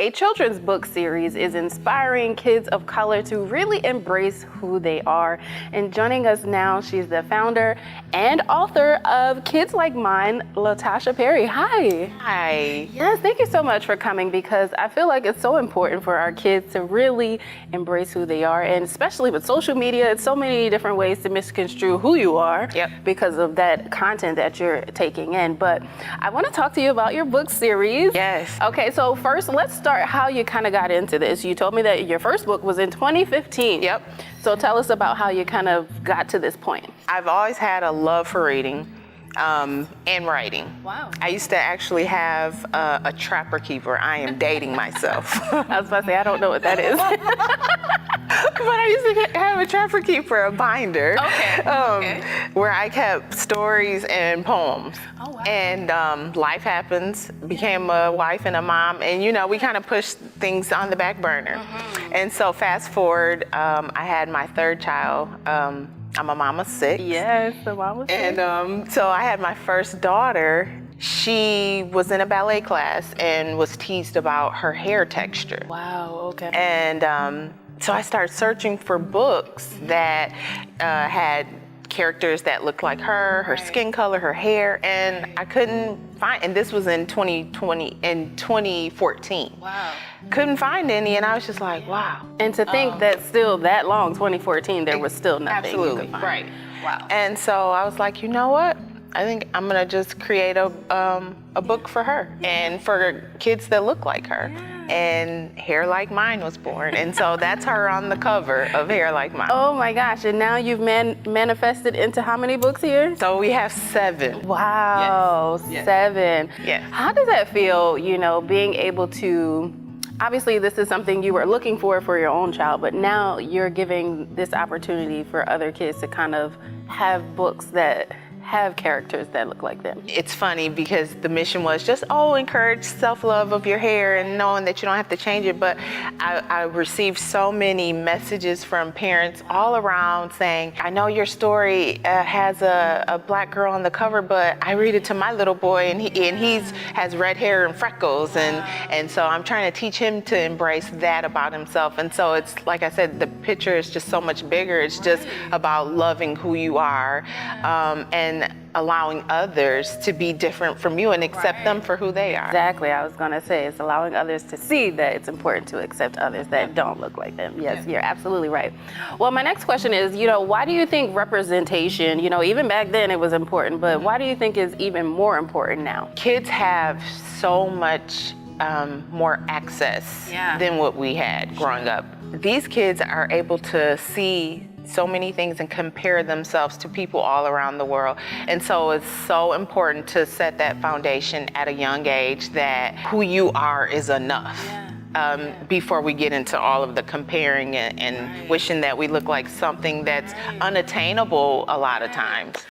a children's book series, is inspiring kids of color to really embrace who they are. And joining us now, she's the founder and author of Kids Like Mine, LaTasha Perry. Hi. Hi. Yes, thank you so much for coming, because I feel like it's so important for our kids to really embrace who they are, and especially with social media, it's so many different ways to misconstrue who you are because of that content that you're taking in. But I want to talk to you about your book series. Yes. Okay, so first let's start how you kind of got into this. You told me that your first book was in 2015. Yep. So tell us about how you kind of got to this point. I've always had a love for reading and writing. Wow. I used to actually have a trapper keeper. I am dating myself. I was about to say, I don't know what that is. But I used to have a trapper keeper, a binder, where I kept stories and poems. Oh, wow. And life happens, became a wife and a mom, and you know, we kind of pushed things on the back burner. And so fast forward, I had my third child. I'm a mama 6. Yes, the mom was And so I had my first daughter. She was in a ballet class and was teased about her hair texture. Wow, okay. And so I started searching for books that had characters that looked like her skin color, her hair, and I couldn't find, and this was in 2014. Wow. Couldn't find any, and I was just like, wow. And to think that still that long, 2014, there was still nothing. Absolutely, you could find. right. Wow. And so I was like, you know what? I think I'm gonna just create a book for her and for kids that look like her. And Hair Like Mine was born. And so that's her on the cover of Hair Like Mine. Oh my gosh, and now you've manifested into how many books here? So we have 7. Wow, Yes. 7. Yes. How does that feel, you know, being able to, obviously this is something you were looking for your own child, but now you're giving this opportunity for other kids to kind of have books that have characters that look like them. It's funny because the mission was just, encourage self-love of your hair and knowing that you don't have to change it. But I received so many messages from parents all around saying, I know your story has a black girl on the cover, but I read it to my little boy and he has red hair and freckles. And so I'm trying to teach him to embrace that about himself. And so it's, like I said, the picture is just so much bigger. It's just about loving who you are and allowing others to be different from you and accept them for who they are. Exactly, I was gonna say, it's allowing others to see that it's important to accept others that don't look like them. Yes, you're absolutely right. Well, my next question is, you know, why do you think representation, you know, even back then it was important, but why do you think is even more important now? Kids have so much more access than what we had growing up. These kids are able to see so many things and compare themselves to people all around the world. And so it's so important to set that foundation at a young age that who you are is enough. Before we get into all of the comparing and wishing that we look like something that's unattainable a lot of times.